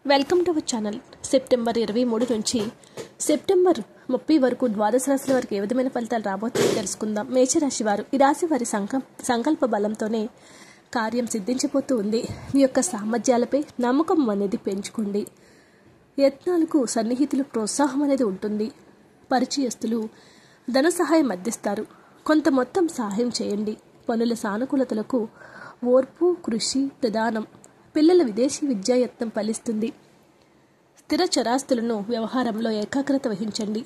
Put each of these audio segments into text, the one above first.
Welcome to our channel. September 23 నుంచి September 30 వరకు ద్వాదశ రాశుల వారికి ఏ విధమైన ఫలితాలు రాబోతుందో తెలుసుకుందాం. మేషరాశి వారు, ఈ రాశి వారి సంకల్ప బలంతోనే కార్యం సిద్ధించిపోతూ ఉంది. మీ యొక్క సామర్థ్యాలపై నమ్మకం అనేది పెంచుకోండి. యత్నాలకు సన్నిహితులు ప్రోత్సాహం అనేది ఉంటుంది. పరిచయస్తులు ధన సహాయం అందిస్తారు. కొంత మొత్తం సహాయం చేయండి. పనుల సానుకూలతలకు ఓర్పు, కృషి ప్రధానం. పిల్లల విదేశీ విద్యాయత్నం ఫలిస్తుంది. స్థిర చరాస్తులను వ్యవహారంలో ఏకాగ్రత వహించండి.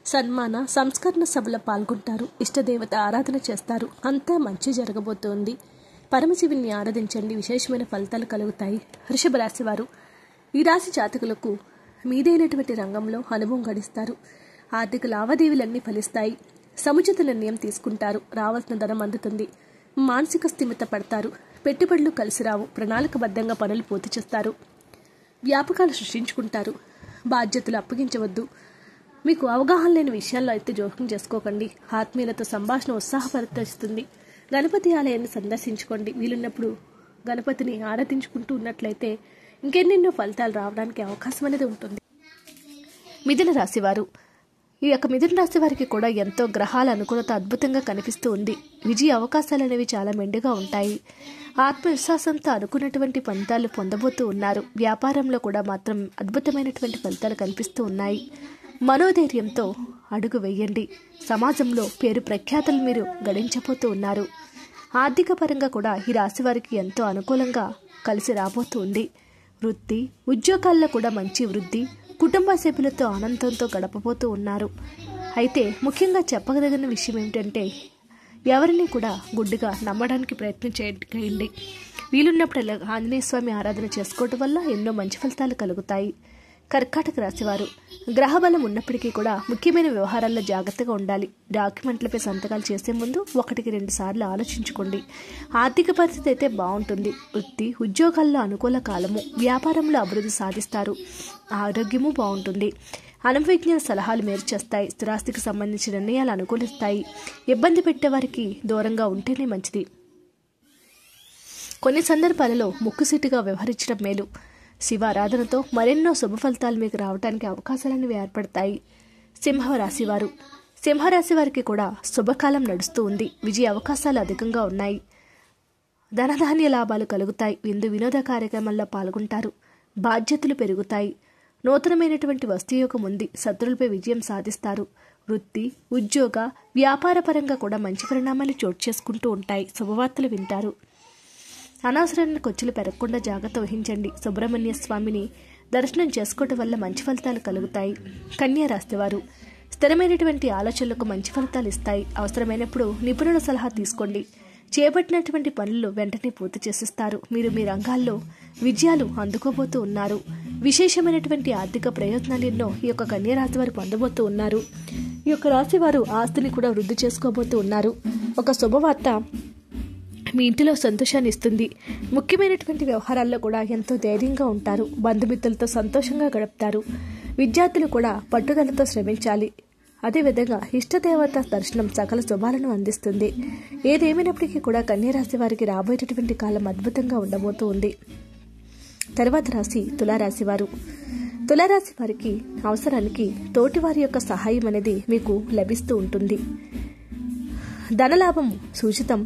సన్మాన సంస్కరణ సభలో పాల్గొంటారు. ఇష్టదేవత ఆరాధన చేస్తారు. అంతా మంచి జరగబోతోంది. పరమశివుని ఆరాధించండి. విశేషమైన ఫలితాలు కలుగుతాయి. వృషభ రాశి వారు, ఈ రాశి జాతకులకు మీదైనటువంటి రంగంలో అనుభవం గడిస్తారు. ఆర్థిక లావాదేవీలన్నీ ఫలిస్తాయి. సముచిత నిర్ణయం తీసుకుంటారు. రావాల్సిన ధనం అందుతుంది. మానసిక స్థిమిత పడతారు. పెట్టుబడులు కలిసి రావు. ప్రణాళికబద్ధంగా పనులు పూర్తి చేస్తారు. వ్యాపకాలు సృష్టించుకుంటారు. బాధ్యతలు అప్పగించవద్దు. మీకు అవగాహన లేని విషయాల్లో అయితే జోక్యం చేసుకోకండి. ఆత్మీయులతో సంభాషణ ఉత్సాహపరిస్తుంది. గణపతి ఆలయాన్ని సందర్శించుకోండి. వీలున్నప్పుడు గణపతిని ఆరాధించుకుంటూ ఉన్నట్లయితే ఇంకెన్నెన్నో ఫలితాలు రావడానికి అవకాశం అనేది ఉంటుంది. మిథున రాశివారు, ఈ యొక్క మిథున రాశి వారికి కూడా ఎంతో గ్రహాల అనుకూలత అద్భుతంగా కనిపిస్తూ ఉంది. విజయ అవకాశాలు అనేవి చాలా మెండుగా ఉంటాయి. ఆత్మవిశ్వాసంతో అనుకున్నటువంటి ఫలితాలు పొందబోతూ ఉన్నారు. వ్యాపారంలో కూడా మాత్రం అద్భుతమైనటువంటి ఫలితాలు కనిపిస్తూ ఉన్నాయి. మనోధైర్యంతో అడుగు వేయండి. సమాజంలో పేరు ప్రఖ్యాతలు మీరు గడించబోతూ ఉన్నారు. ఆర్థిక పరంగా కూడా ఈ రాశి వారికి ఎంతో అనుకూలంగా కలిసి రాబోతూ ఉంది. వృత్తి ఉద్యోగాల్లో కూడా మంచి వృద్ధి, కుటుంబ సభ్యులతో ఆనందంతో గడపబోతూ ఉన్నారు. అయితే ముఖ్యంగా చెప్పగలిగిన విషయం ఏమిటంటే, ఎవరిని కూడా గుడ్డిగా నమ్మడానికి ప్రయత్నం చేయండి. వీలున్నప్పుడు ఆంజనేయ స్వామి ఆరాధన చేసుకోవటం వల్ల ఎన్నో మంచి ఫలితాలు కలుగుతాయి. కర్కాటక రాశివారు, గ్రహబలం ఉన్నప్పటికీ కూడా ముఖ్యమైన వ్యవహారాల్లో జాగ్రత్తగా ఉండాలి. డాక్యుమెంట్లపై సంతకాలు చేసే ముందు 1-2 సార్లు ఆలోచించుకోండి. ఆర్థిక పరిస్థితి అయితే బాగుంటుంది. వృత్తి ఉద్యోగాల్లో అనుకూల కాలము. వ్యాపారంలో అభివృద్ధి సాధిస్తారు. ఆరోగ్యము బాగుంటుంది. అనుభవజ్ఞ సలహాలు మేలు చేస్తాయి. స్థిరాస్తికి సంబంధించిన నిర్ణయాలు అనుకూలిస్తాయి. ఇబ్బంది పెట్టేవారికి దూరంగా ఉంటేనే మంచిది. కొన్ని సందర్భాలలో ముక్కుసీటుగా వ్యవహరించడం మేలు. శివారాధనతో మరెన్నో శుభ ఫలితాలు మీకు రావడానికి అవకాశాలనేవి ఏర్పడతాయి. సింహరాశివారు, సింహరాశి వారికి కూడా శుభకాలం నడుస్తూ ఉంది. విజయ అవకాశాలు అధికంగా ఉన్నాయి. ధనధాన్య లాభాలు కలుగుతాయి. విందు వినోద కార్యక్రమాల్లో పాల్గొంటారు. బాధ్యతలు పెరుగుతాయి. నూతనమైనటువంటి వస్తుయోగం ఉంది. శత్రులపై విజయం సాధిస్తారు. వృత్తి ఉద్యోగ వ్యాపార పరంగా కూడా మంచి పరిణామాలు చోటు చేసుకుంటూ ఉంటాయి. శుభవార్తలు వింటారు. అనవసరమైన ఖర్చులు పెరగకుండా జాగ్రత్త వహించండి. సుబ్రహ్మణ్య స్వామిని దర్శనం చేసుకోవటం వల్ల మంచి ఫలితాలు కలుగుతాయి. కన్యా రాశివారు, స్థిరమైనటువంటి ఆలోచనలకు మంచి ఫలితాలు ఇస్తాయి. అవసరమైనప్పుడు నిపుణుల సలహా తీసుకోండి. చేపట్టినటువంటి పనులు వెంటనే పూర్తి చేసిస్తారు. మీరు మీ రంగాల్లో విజయాలు అందుకోబోతూ ఉన్నారు. విశేషమైనటువంటి ఆర్థిక ప్రయోజనాలు ఎన్నో ఈ యొక్క కన్యా రాశి వారు పొందబోతూ ఉన్నారు. ఈ యొక్క రాశి వారు ఆస్తిని కూడా వృద్ధి చేసుకోబోతూ ఉన్నారు. ఒక శుభవార్త మీ ఇంటిలో సంతోషాన్ని ఇస్తుంది. ముఖ్యమైనటువంటి వ్యవహారాల్లో కూడా ఎంతో ధైర్యంగా ఉంటారు. బంధుమిత్రులతో సంతోషంగా గడుపుతారు. విద్యార్థులు కూడా పట్టుదలతో శ్రమించాలి. అదేవిధంగా ఇష్టదేవత దర్శనం సకల శుభాలను అందిస్తుంది. ఏదేమైనప్పటికీ కూడా కన్యా రాశి వారికి రాబోయేటటువంటి కాలం అద్భుతంగా ఉండబోతూ ఉంది. తర్వాత రాశి తులారాశి వారు. తులారాశి వారికి అవసరానికి తోటివారి యొక్క సహాయం అనేది మీకు లభిస్తూ ఉంటుంది. ధనలాభం సూచితం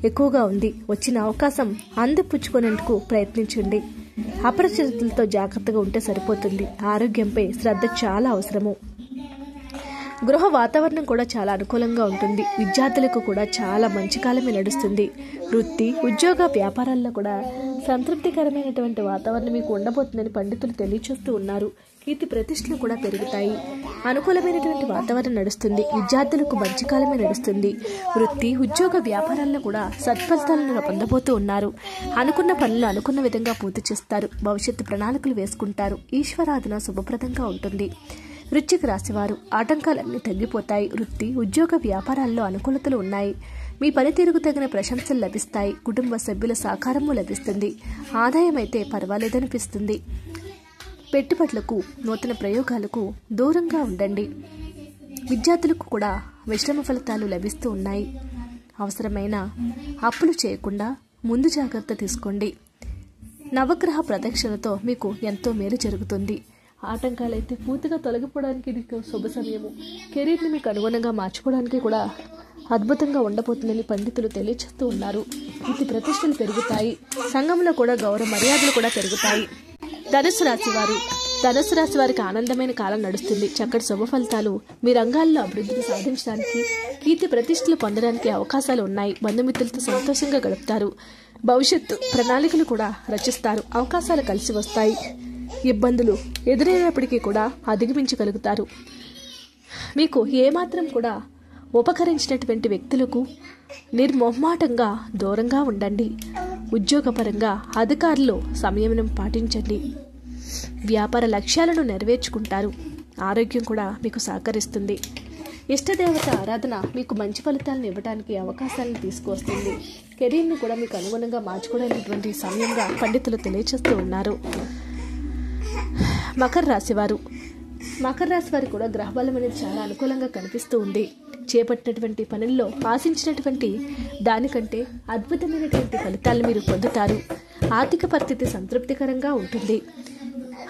ఎక్కువగా ఉంది. వచ్చిన అవకాశం అందిపుచ్చుకునేందుకు ప్రయత్నించండి. అపరిచితులతో జాగ్రత్తగా ఉంటే సరిపోతుంది. ఆరోగ్యంపై శ్రద్ధ చాలా అవసరము. గృహ వాతావరణం కూడా చాలా అనుకూలంగా ఉంటుంది. విద్యార్థులకు కూడా చాలా మంచి కాలమే నడుస్తుంది. వృత్తి ఉద్యోగ వ్యాపారాల్లో కూడా సంతృప్తికరమైనటువంటి వాతావరణం మీకు ఉండబోతుందని పండితులు తెలియచేస్తూ ఉన్నారు. కీర్తి ప్రతిష్టలు కూడా పెరుగుతాయి. అనుకూలమైనటువంటి వాతావరణం నడుస్తుంది. విద్యార్థులకు మంచి కాలమే నడుస్తుంది. వృత్తి ఉద్యోగ వ్యాపారాల్లో కూడా సత్ఫలితాలను పొందబోతూ ఉన్నారు. అనుకున్న పనులు అనుకున్న విధంగా పూర్తి చేస్తారు. భవిష్యత్తు ప్రణాళికలు వేసుకుంటారు. ఈశ్వరాధన శుభప్రదంగా ఉంటుంది. వృశ్చిక రాశివారు, ఆటంకాలన్నీ తగ్గిపోతాయి. వృత్తి ఉద్యోగ వ్యాపారాల్లో అనుకూలతలు ఉన్నాయి. మీ పనితీరుకు తగిన ప్రశంసలు లభిస్తాయి. కుటుంబ సభ్యుల సహకారము లభిస్తుంది. ఆదాయం అయితే పర్వాలేదనిపిస్తుంది. పెట్టుబడులకు నూతన ప్రయోగాలకు దూరంగా ఉండండి. విద్యార్థులకు కూడా మిశ్రమ ఫలితాలు లభిస్తూ ఉన్నాయి. అవసరమైన అప్పులు చేయకుండా ముందు జాగ్రత్త తీసుకోండి. నవగ్రహ ప్రదక్షిణతో మీకు ఎంతో మేలు జరుగుతుంది. ఆటంకాలైతే పూర్తిగా తొలగిపోవడానికి ఇది శుభ సమయము. కెరీర్ని మీకు అనుగుణంగా మార్చుకోవడానికి కూడా అద్భుతంగా ఉండబోతుందని పండితులు తెలియజేస్తూ ఉన్నారు. కీర్తి ప్రతిష్టలు పెరుగుతాయి. సంఘంలో కూడా గౌరవ మర్యాదలు కూడా పెరుగుతాయి. ధనుసు రాశి వారికి ఆనందమైన కాలం నడుస్తుంది. చక్కటి శుభ ఫలితాలు మీ రంగాల్లో అభివృద్ధిని సాధించడానికి, కీర్తి ప్రతిష్టలు పొందడానికి అవకాశాలు ఉన్నాయి. బంధుమిత్రులతో సంతోషంగా గడుపుతారు. భవిష్యత్తు ప్రణాళికలు కూడా రచిస్తారు. అవకాశాలు కలిసి వస్తాయి. ఇబ్బందులు ఎదురైనప్పటికీ కూడా అధిగమించగలుగుతారు. మీకు ఏమాత్రం కూడా ఉపకరించినటువంటి వ్యక్తులకు నిర్మొహమాటంగా దూరంగా ఉండండి. ఉద్యోగపరంగా అధికారులు సంయమనం పాటించండి. వ్యాపార లక్ష్యాలను నెరవేర్చుకుంటారు. ఆరోగ్యం కూడా మీకు సహకరిస్తుంది. ఇష్టదేవత ఆరాధన మీకు మంచి ఫలితాలను ఇవ్వడానికి అవకాశాలను తీసుకువస్తుంది. కెరీర్ని కూడా మీకు అనుగుణంగా మార్చుకోవడానికి సమయంగా పండితులు తెలియజేస్తూ ఉన్నారు. మకర రాశి వారు కూడా గ్రహబలం అనేది చాలా అనుకూలంగా కనిపిస్తూ ఉంది. చేపట్టినటువంటి పనుల్లో ఆశించినటువంటి దానికంటే అద్భుతమైనటువంటి ఫలితాలను మీరు పొందుతారు. ఆర్థిక పరిస్థితి సంతృప్తికరంగా ఉంటుంది.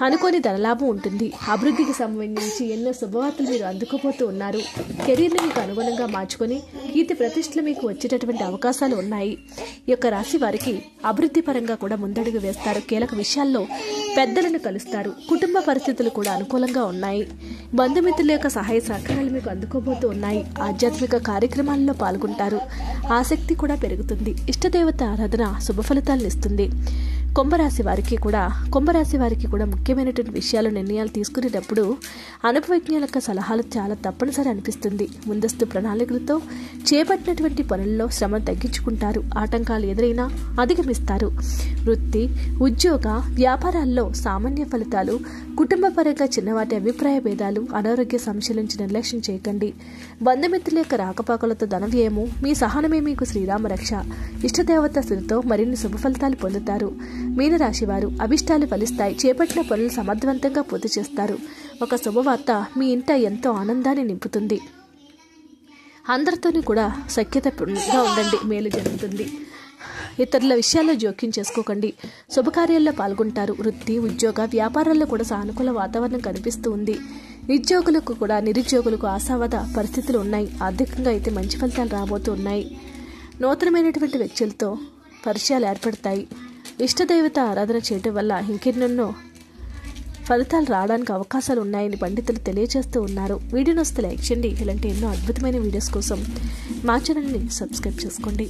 అనుకోని ధనలాభం ఉంటుంది. అభివృద్ధికి సంబంధించి ఎన్నో శుభవార్తలు మీరు అందుకోబోతూ ఉన్నారు. కెరీర్ని మీకు అనుగుణంగా మార్చుకొని కీర్తి ప్రతిష్టలు మీకు వచ్చేటటువంటి అవకాశాలు ఉన్నాయి. ఈ యొక్క రాశి వారికి అభివృద్ధి పరంగా కూడా ముందడుగు వేస్తారు. కీలక విషయాల్లో పెద్దలను కలుస్తారు. కుటుంబ పరిస్థితులు కూడా అనుకూలంగా ఉన్నాయి. బంధుమిత్రుల యొక్క సహాయ సహకారాలు మీకు అందుకోబోతూ ఉన్నాయి. ఆధ్యాత్మిక కార్యక్రమాల్లో పాల్గొంటారు. ఆసక్తి కూడా పెరుగుతుంది. ఇష్టదేవత ఆరాధన శుభ ఫలితాలను ఇస్తుంది. కుంభరాశి వారికి కూడా ముఖ్యమైనటువంటి విషయాలు నిర్ణయాలు తీసుకునేటప్పుడు అనుభవజ్ఞుల యొక్క సలహాలు చాలా తప్పనిసరి అనిపిస్తుంది. ముందస్తు ప్రణాళికలతో చేపట్టినటువంటి పనుల్లో శ్రమ తగ్గించుకుంటారు. ఆటంకాలు ఎదురైనా అధిగమిస్తారు. వృత్తి, ఉద్యోగ, వ్యాపారాల్లో సామాన్య ఫలితాలు. కుటుంబ పరంగా చిన్నవాటి అభిప్రాయ భేదాలు, అనారోగ్య సమస్యల నుంచి నిర్లక్ష్యం చేయకండి. బంధుమిత్రుల యొక్క రాకపోకలతో ధన వ్యయము. మీ సహనమే మీకు శ్రీరామ రక్ష. ఇష్టదేవత స్థితితో మరిన్ని శుభ ఫలితాలు పొందుతారు. మీనరాశి వారు అభిష్టాలు ఫలిస్తాయి. చేపట్టిన పనులు సమర్థవంతంగా పూర్తి చేస్తారు. ఒక శుభవార్త మీ ఇంట ఎంతో ఆనందాన్ని నింపుతుంది. అందరితోని కూడా సఖ్యతగా ఉండండి. మేలు జరుగుతుంది. ఇతరుల విషయాల్లో జోక్యం చేసుకోకండి. శుభకార్యాల్లో పాల్గొంటారు. వృత్తి, ఉద్యోగ, వ్యాపారాల్లో కూడా సానుకూల వాతావరణం కనిపిస్తూ ఉంది. నిరుద్యోగులకు ఆశావాద పరిస్థితులు ఉన్నాయి. ఆర్థికంగా అయితే మంచి ఫలితాలు రాబోతూ ఉన్నాయి. నూతనమైనటువంటి వ్యక్తులతో పరిచయాలు ఏర్పడతాయి. ఇష్టదేవత ఆరాధన చేయటం వల్ల ఇంకెన్నెన్నో ఫలితాలు రావడానికి అవకాశాలు ఉన్నాయని పండితులు తెలియజేస్తూ ఉన్నారు. వీడియోని వస్తే లైక్ చేయండి. ఇలాంటి ఎన్నో అద్భుతమైన వీడియోస్ కోసం మా ఛానల్ని సబ్స్క్రైబ్ చేసుకోండి.